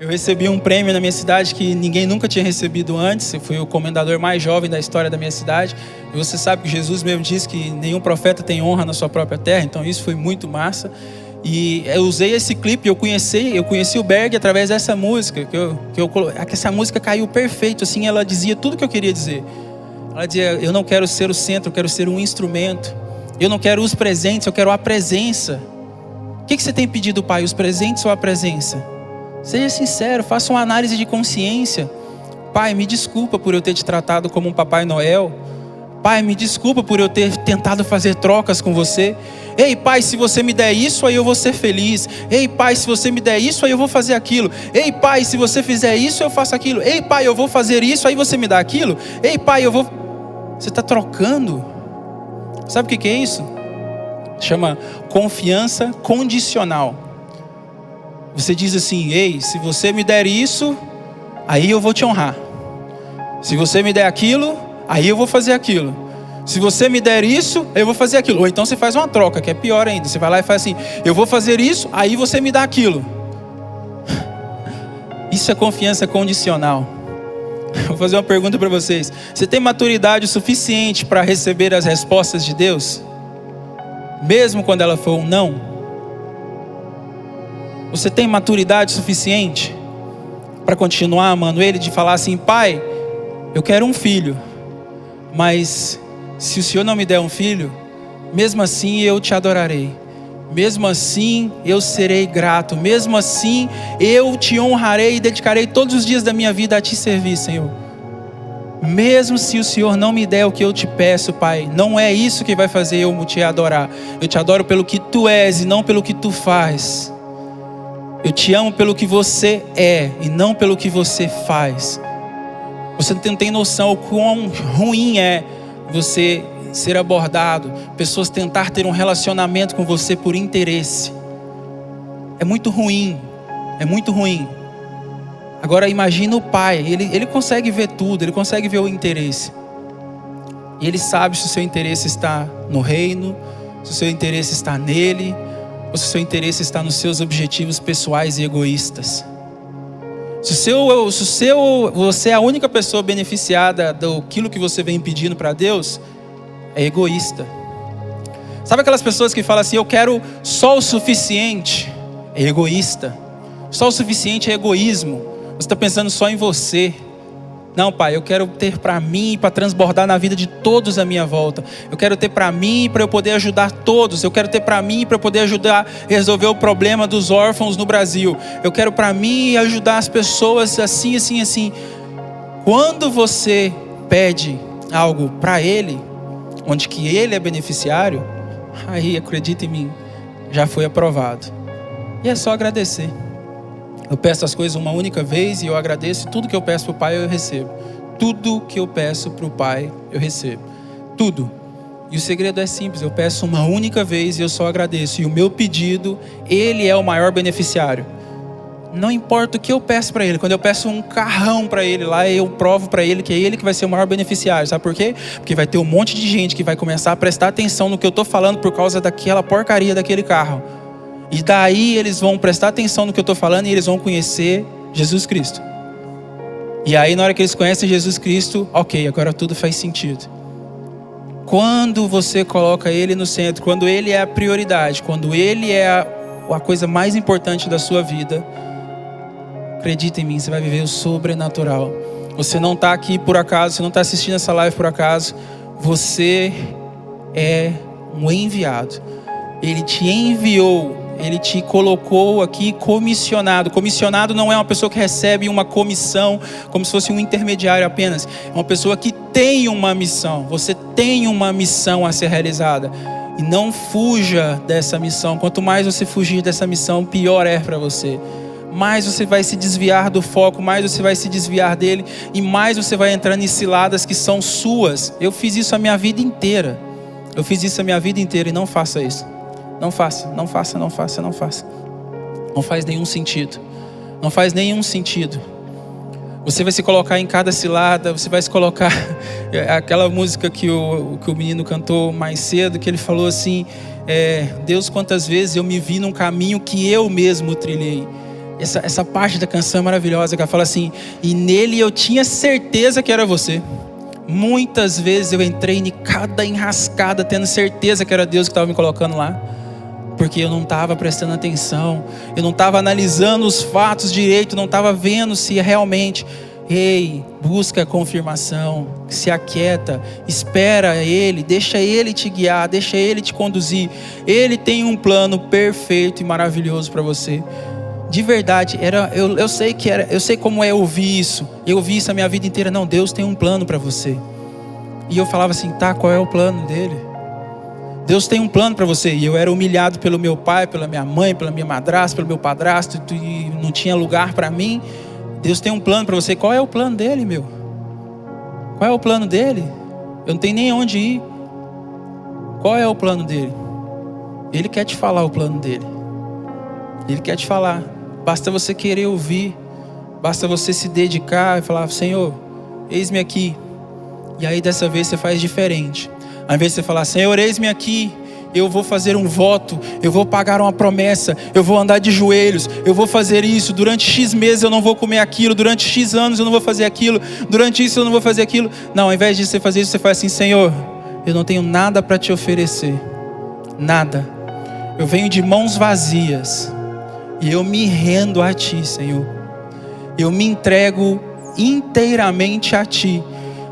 Eu recebi um prêmio na minha cidade que ninguém nunca tinha recebido antes. Eu fui o comendador mais jovem da história da minha cidade. E você sabe que Jesus mesmo disse que nenhum profeta tem honra na sua própria terra. Então isso foi muito massa. E eu usei esse clipe, eu conheci o Berg através dessa música. Que essa música caiu perfeito, assim, ela dizia tudo que eu queria dizer. Ela dizia, eu não quero ser o centro, eu quero ser um instrumento. Eu não quero os presentes, eu quero a presença. O que você tem pedido, Pai? Os presentes ou a presença? Seja sincero, faça uma análise de consciência. Pai, me desculpa por eu ter te tratado como um Papai Noel. Pai, me desculpa por eu ter tentado fazer trocas com você. Ei, Pai, se você me der isso, aí eu vou ser feliz. Ei, Pai, se você me der isso, aí eu vou fazer aquilo. Ei, Pai, se você fizer isso, eu faço aquilo. Ei, Pai, eu vou fazer isso, aí você me dá aquilo. Ei, Pai, eu vou... Você está trocando. Sabe o que é isso? Chama confiança condicional. Você diz assim, ei, se você me der isso, aí eu vou te honrar. Se você me der aquilo, aí eu vou fazer aquilo. Se você me der isso, eu vou fazer aquilo. Ou então você faz uma troca, que é pior ainda. Você vai lá e faz assim, eu vou fazer isso, aí você me dá aquilo. Isso é confiança condicional. Vou fazer uma pergunta para vocês. Você tem maturidade suficiente para receber as respostas de Deus? Mesmo quando ela for um não? Você tem maturidade suficiente para continuar amando Ele, de falar assim, Pai, eu quero um filho, mas se o Senhor não me der um filho, mesmo assim eu te adorarei, mesmo assim eu serei grato, mesmo assim eu te honrarei e dedicarei todos os dias da minha vida a te servir, Senhor. Mesmo se o Senhor não me der o que eu te peço, Pai, não é isso que vai fazer eu te adorar. Eu te adoro pelo que Tu és e não pelo que Tu faz. Eu te amo pelo que você é e não pelo que você faz. Você não tem noção o quão ruim é você ser abordado, pessoas tentar ter um relacionamento com você por interesse. É muito ruim, é muito ruim. Agora imagina o Pai, ele consegue ver tudo, ele consegue ver o interesse. E Ele sabe se o seu interesse está no reino, se o seu interesse está nele, ou se o seu interesse está nos seus objetivos pessoais e egoístas. Você é a única pessoa beneficiada daquilo que você vem pedindo para Deus, é egoísta. Sabe aquelas pessoas que falam assim, eu quero só o suficiente? É egoísta. Só o suficiente é egoísmo. Você está pensando só em você. Não, Pai, eu quero ter para mim, para transbordar na vida de todos à minha volta. Eu quero ter para mim, para eu poder ajudar todos. Eu quero ter para mim, para eu poder ajudar a resolver o problema dos órfãos no Brasil. Eu quero para mim ajudar as pessoas assim, assim, assim. Quando você pede algo para Ele, onde que Ele é beneficiário, aí, acredita em mim, já foi aprovado. E é só agradecer. Eu peço as coisas uma única vez e eu agradeço. Tudo que eu peço para o Pai eu recebo. Tudo que eu peço para o Pai eu recebo. Tudo. E o segredo é simples. Eu peço uma única vez e eu só agradeço. E o meu pedido, Ele é o maior beneficiário. Não importa o que eu peço para Ele. Quando eu peço um carrão para Ele lá, eu provo para Ele que é Ele que vai ser o maior beneficiário. Sabe por quê? Porque vai ter um monte de gente que vai começar a prestar atenção no que eu estou falando por causa daquela porcaria daquele carro. E daí eles vão prestar atenção no que eu estou falando e eles vão conhecer Jesus Cristo. E aí na hora que eles conhecem Jesus Cristo, ok, agora tudo faz sentido. Quando você coloca Ele no centro, quando Ele é a prioridade, quando Ele é a coisa mais importante da sua vida, acredita em mim, você vai viver o sobrenatural. Você não está aqui por acaso, você não está assistindo essa live por acaso. Você é um enviado. Ele te enviou. Ele te colocou aqui comissionado. Comissionado não é uma pessoa que recebe uma comissão como se fosse um intermediário apenas. É uma pessoa que tem uma missão. Você tem uma missão a ser realizada. E não fuja dessa missão. Quanto mais você fugir dessa missão, pior é para você. Mais você vai se desviar do foco, mais você vai se desviar dele. E mais você vai entrar em ciladas que são suas. Eu fiz isso a minha vida inteira. E não faça isso. Não faça. Não faz nenhum sentido. Não faz nenhum sentido. Você vai se colocar em cada cilada, você vai se colocar... Aquela música que o menino cantou mais cedo, que ele falou assim, Deus, quantas vezes eu me vi num caminho que eu mesmo trilhei. essa parte da canção é maravilhosa, que ela fala assim: e nele eu tinha certeza que era você. Muitas vezes eu entrei em cada enrascada tendo certeza que era Deus que estava me colocando lá, porque eu não estava prestando atenção, eu não estava analisando os fatos direito, não estava vendo se realmente. Ei, busca a confirmação, se aquieta, espera Ele, deixa Ele te guiar, deixa Ele te conduzir. Ele tem um plano perfeito e maravilhoso para você. De verdade, eu sei como é ouvir isso. Eu ouvi isso a minha vida inteira. Não, Deus tem um plano para você. E eu falava assim, tá, qual é o plano dele? Deus tem um plano para você. E eu era humilhado pelo meu pai, pela minha mãe, pela minha madrasta, pelo meu padrasto, e não tinha lugar para mim. Deus tem um plano para você. Qual é o plano dele, meu? Qual é o plano dele? Eu não tenho nem onde ir. Qual é o plano dele? Ele quer te falar o plano dele. Ele quer te falar. Basta você querer ouvir. Basta você se dedicar e falar: Senhor, eis-me aqui. E aí dessa vez você faz diferente. Ao invés de você falar: Senhor, eis-me aqui, eu vou fazer um voto, eu vou pagar uma promessa, eu vou andar de joelhos, eu vou fazer isso, durante X meses eu não vou comer aquilo, durante X anos eu não vou fazer aquilo, durante isso eu não vou fazer aquilo. Não, ao invés de você fazer isso, você faz assim: Senhor, eu não tenho nada para te oferecer. Nada. Eu venho de mãos vazias. E eu me rendo a Ti, Senhor. Eu me entrego inteiramente a Ti.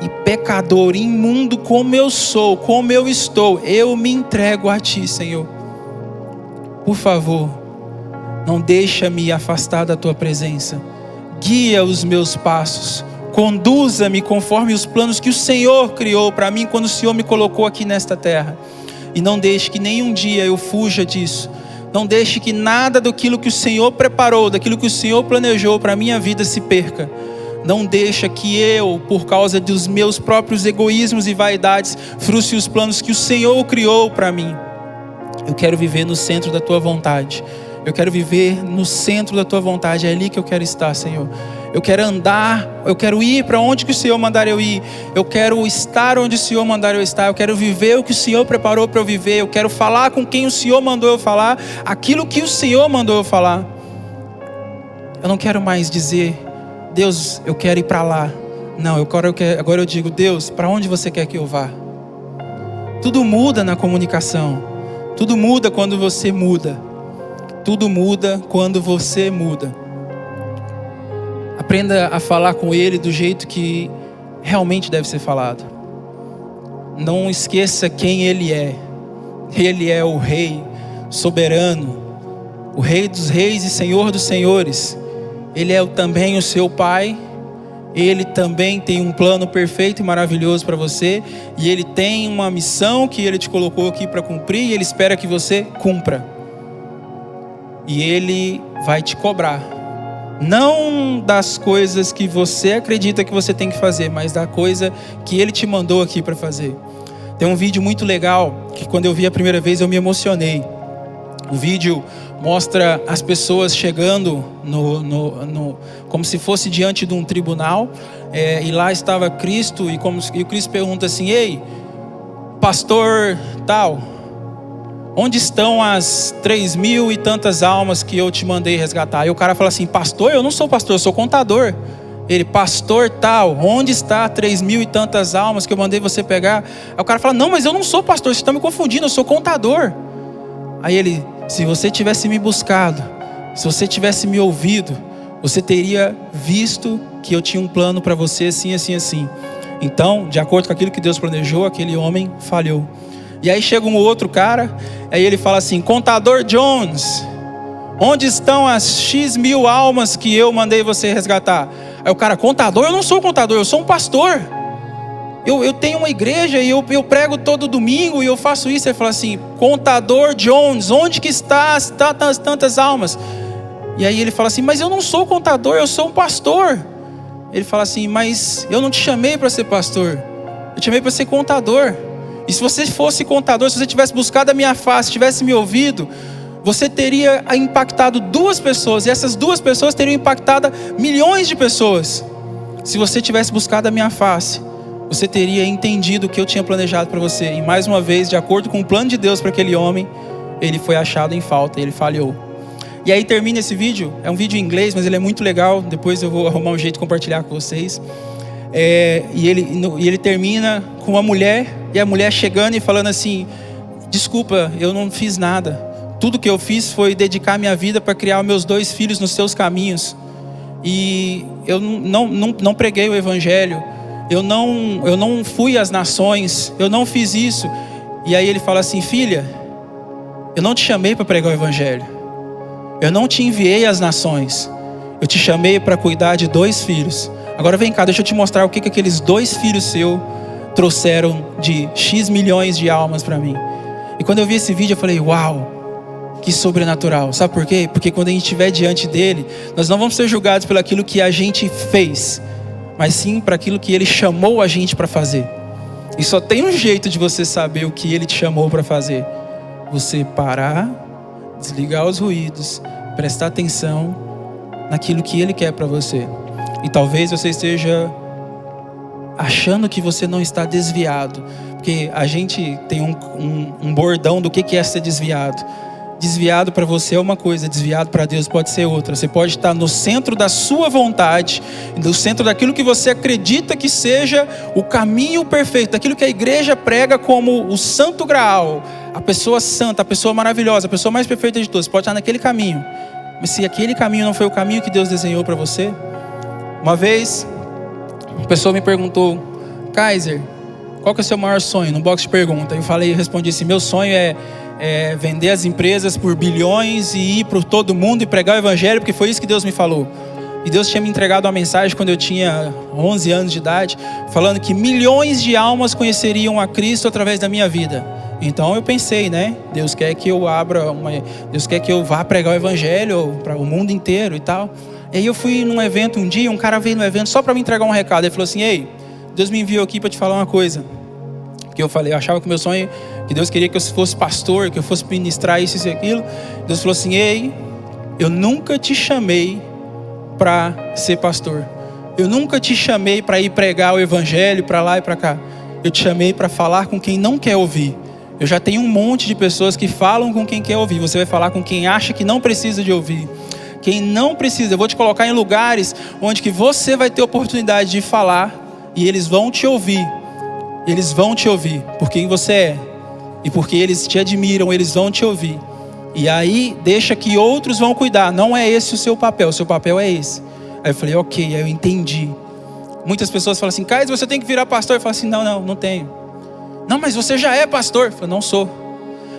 E pecador, imundo como eu sou, como eu estou, eu me entrego a Ti, Senhor. Por favor, não deixa-me afastar da Tua presença. Guia os meus passos. Conduza-me conforme os planos que o Senhor criou para mim quando o Senhor me colocou aqui nesta terra. E não deixe que nenhum dia eu fuja disso. Não deixe que nada daquilo que o Senhor preparou, daquilo que o Senhor planejou para a minha vida se perca. Não deixa que eu, por causa dos meus próprios egoísmos e vaidades, frustre os planos que o Senhor criou para mim. Eu quero viver no centro da Tua vontade. Eu quero viver no centro da Tua vontade. É ali que eu quero estar, Senhor. Eu quero andar, eu quero ir para onde que o Senhor mandar eu ir. Eu quero estar onde o Senhor mandar eu estar. Eu quero viver o que o Senhor preparou para eu viver. Eu quero falar com quem o Senhor mandou eu falar, aquilo que o Senhor mandou eu falar. Eu não quero mais dizer: Deus, eu quero ir para lá. Não, agora eu digo: Deus, para onde você quer que eu vá? Tudo muda na comunicação. Tudo muda quando você muda. Tudo muda quando você muda. Aprenda a falar com Ele do jeito que realmente deve ser falado. Não esqueça quem Ele é. Ele é o Rei soberano, o Rei dos reis e Senhor dos senhores. Ele é também o seu Pai. Ele também tem um plano perfeito e maravilhoso para você. E Ele tem uma missão que Ele te colocou aqui para cumprir. E Ele espera que você cumpra. E Ele vai te cobrar. Não das coisas que você acredita que você tem que fazer, mas da coisa que Ele te mandou aqui para fazer. Tem um vídeo muito legal, que quando eu vi a primeira vez eu me emocionei. O vídeo mostra as pessoas chegando como se fosse diante de um tribunal, e lá estava Cristo, e o Cristo pergunta assim: ei, pastor tal, onde estão as 3.000 e tantas almas que eu te mandei resgatar? E o cara fala assim: pastor? Eu não sou pastor, eu sou contador. Ele: pastor tal, onde está 3.000 e tantas almas que eu mandei você pegar? Aí o cara fala: não, mas eu não sou pastor, você está me confundindo, eu sou contador. Aí ele: se você tivesse me buscado, se você tivesse me ouvido, você teria visto que eu tinha um plano para você assim, assim, assim. Então, de acordo com aquilo que Deus planejou, aquele homem falhou. E aí chega um outro cara, aí ele fala assim: contador Jones, onde estão as X mil almas que eu mandei você resgatar? Aí o cara: contador? Eu não sou contador, eu sou um pastor. Eu tenho uma igreja e eu prego todo domingo e eu faço isso. Ele fala assim: contador Jones, onde que está as tantas almas? E aí ele fala assim: mas eu não sou contador, eu sou um pastor. Ele fala assim: mas eu não te chamei para ser pastor, eu te chamei para ser contador. E se você fosse contador, se você tivesse buscado a minha face, tivesse me ouvido, você teria impactado 2 pessoas, e essas 2 pessoas teriam impactado milhões de pessoas. Se você tivesse buscado a minha face, você teria entendido o que eu tinha planejado para você. E mais uma vez, de acordo com o plano de Deus para aquele homem, ele foi achado em falta, ele falhou. E aí termina esse vídeo, é um vídeo em inglês, mas ele é muito legal, depois eu vou arrumar um jeito de compartilhar com vocês. E ele termina com uma mulher, e a mulher chegando e falando assim: desculpa, eu não fiz nada. Tudo que eu fiz foi dedicar minha vida para criar meus 2 filhos nos seus caminhos. E eu não preguei o evangelho, eu não fui às nações, eu não fiz isso. E aí ele fala assim: filha, eu não te chamei para pregar o evangelho, eu não te enviei às nações, eu te chamei para cuidar de 2 filhos. Agora vem cá, deixa eu te mostrar o que aqueles 2 filhos seus trouxeram de X milhões de almas para mim. E quando eu vi esse vídeo eu falei: uau, que sobrenatural. Sabe por quê? Porque quando a gente estiver diante dele, nós não vamos ser julgados pelo aquilo que a gente fez, mas sim para aquilo que ele chamou a gente para fazer. E só tem um jeito de você saber o que ele te chamou para fazer: você parar, desligar os ruídos, prestar atenção naquilo que ele quer para você. E talvez você esteja achando que você não está desviado, porque a gente tem um bordão do que é ser desviado. Desviado para você é uma coisa, desviado para Deus pode ser outra. Você pode estar no centro da sua vontade, no centro daquilo que você acredita que seja o caminho perfeito, daquilo que a igreja prega como o santo graal, a pessoa santa, a pessoa maravilhosa, a pessoa mais perfeita de todas. Você pode estar naquele caminho, mas se aquele caminho não foi o caminho que Deus desenhou para você. Uma vez, uma pessoa me perguntou: Kaiser, qual que é o seu maior sonho? No box de pergunta. Eu respondi assim: meu sonho é vender as empresas por bilhões e ir por todo mundo e pregar o evangelho, porque foi isso que Deus me falou. E Deus tinha me entregado uma mensagem quando eu tinha 11 anos de idade, falando que milhões de almas conheceriam a Cristo através da minha vida. Então eu pensei, né? Deus quer que eu Deus quer que eu vá pregar o evangelho para o mundo inteiro e tal. E aí eu fui num evento um dia, um cara veio no evento só para me entregar um recado. Ele falou assim: ei, Deus me enviou aqui para te falar uma coisa. Porque eu achava que o meu sonho, que Deus queria que eu fosse pastor, que eu fosse ministrar isso e aquilo. Deus falou assim: ei, eu nunca te chamei para ser pastor. Eu nunca te chamei para ir pregar o evangelho para lá e para cá. Eu te chamei para falar com quem não quer ouvir. Eu já tenho um monte de pessoas que falam com quem quer ouvir. Você vai falar com quem acha que não precisa de ouvir. Quem não precisa, eu vou te colocar em lugares onde que você vai ter oportunidade de falar e eles vão te ouvir. Eles vão te ouvir por quem você é e porque eles te admiram, eles vão te ouvir. E aí deixa que outros vão cuidar. Não é esse o seu papel é esse. Aí eu falei: ok, aí eu entendi. Muitas pessoas falam assim: Kaiser, você tem que virar pastor. Eu falo assim: não tenho. Não, mas você já é pastor. Eu falo: não sou.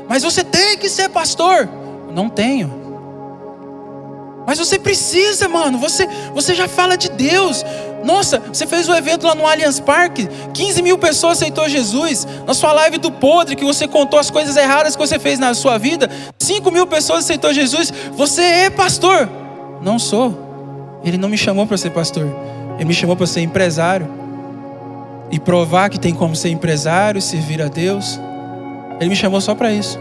Mas você tem que ser pastor. Não tenho. Mas você precisa, mano, você já fala de Deus. Nossa, você fez um evento lá no Allianz Parque, 15 mil pessoas aceitou Jesus. Na sua live do podre, que você contou as coisas erradas que você fez na sua vida, 5 mil pessoas aceitou Jesus. Você é pastor. Não sou. Ele não me chamou para ser pastor, ele me chamou para ser empresário e provar que tem como ser empresário, servir a Deus. Ele me chamou só para isso.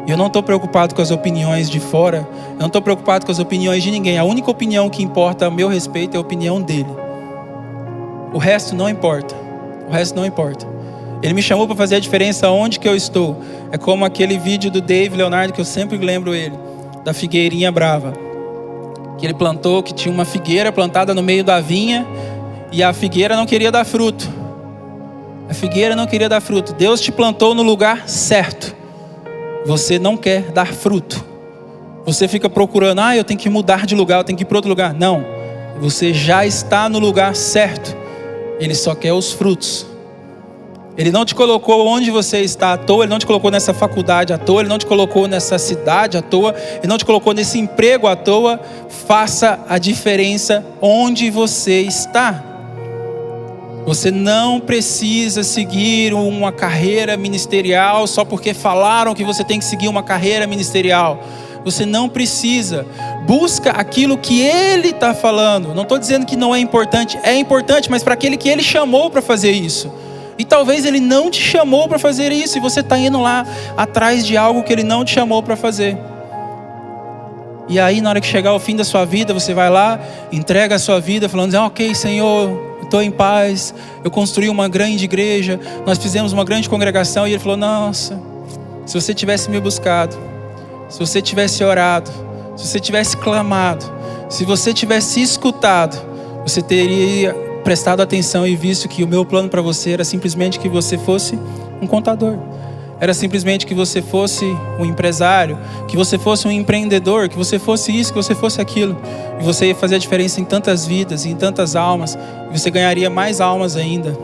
E eu não estou preocupado com as opiniões de fora. Eu não estou preocupado com as opiniões de ninguém. A única opinião que importa a meu respeito é a opinião dele. O resto não importa. O resto não importa. Ele me chamou para fazer a diferença onde que eu estou. É como aquele vídeo do Dave Leonardo, que eu sempre lembro ele, da figueirinha brava. Que ele plantou, que tinha uma figueira plantada no meio da vinha e a figueira não queria dar fruto. A figueira não queria dar fruto. Deus te plantou no lugar certo. Você não quer dar fruto. Você fica procurando: eu tenho que mudar de lugar, eu tenho que ir para outro lugar. Não, você já está no lugar certo. Ele só quer os frutos. Ele não te colocou onde você está à toa. Ele não te colocou nessa faculdade à toa. Ele não te colocou nessa cidade à toa. Ele não te colocou nesse emprego à toa. Faça a diferença onde você está. Você não precisa seguir uma carreira ministerial só porque falaram que você tem que seguir uma carreira ministerial. Você não precisa. Busca aquilo que Ele está falando. Não estou dizendo que não é importante. É importante, mas para aquele que Ele chamou para fazer isso. E talvez Ele não te chamou para fazer isso, e você está indo lá atrás de algo que Ele não te chamou para fazer. E aí, na hora que chegar o fim da sua vida, você vai lá, entrega a sua vida falando: ok, Senhor, estou em paz, eu construí uma grande igreja, nós fizemos uma grande congregação. E Ele falou: nossa, se você tivesse me buscado, se você tivesse orado, se você tivesse clamado, se você tivesse escutado, você teria prestado atenção e visto que o meu plano para você era simplesmente que você fosse um contador. Era simplesmente que você fosse um empresário, que você fosse um empreendedor, que você fosse isso, que você fosse aquilo. E você ia fazer a diferença em tantas vidas, em tantas almas. E você ganharia mais almas ainda.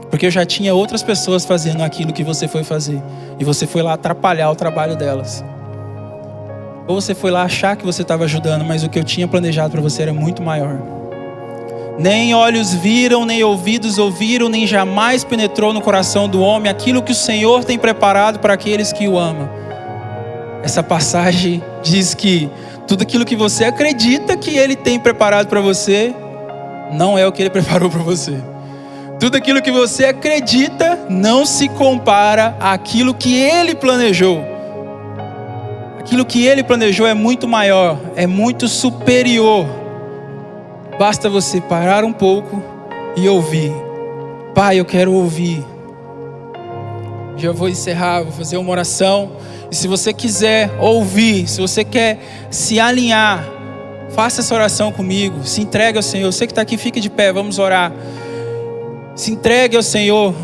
Porque eu já tinha outras pessoas fazendo aquilo que você foi fazer. E você foi lá atrapalhar o trabalho delas. Ou você foi lá achar que você estava ajudando, mas o que eu tinha planejado para você era muito maior. Nem olhos viram, nem ouvidos ouviram, nem jamais penetrou no coração do homem aquilo que o Senhor tem preparado para aqueles que o amam. Essa passagem diz que tudo aquilo que você acredita que Ele tem preparado para você, não é o que Ele preparou para você. Tudo aquilo que você acredita não se compara àquilo que Ele planejou. Aquilo que Ele planejou é muito maior, é muito superior. Basta você parar um pouco e ouvir. Pai, eu quero ouvir. Já vou encerrar, vou fazer uma oração. E se você quiser ouvir, se você quer se alinhar, faça essa oração comigo. Se entregue ao Senhor. Você que está aqui, fique de pé, vamos orar. Se entregue ao Senhor.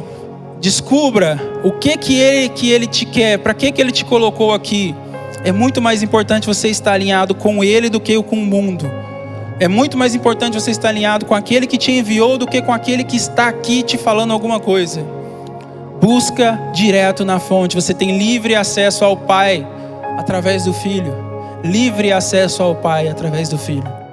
Descubra o que Ele te quer, para que Ele te colocou aqui. É muito mais importante você estar alinhado com Ele do que com o mundo. É muito mais importante você estar alinhado com aquele que te enviou do que com aquele que está aqui te falando alguma coisa. Busca direto na fonte. Você tem livre acesso ao Pai através do Filho. Livre acesso ao Pai através do Filho.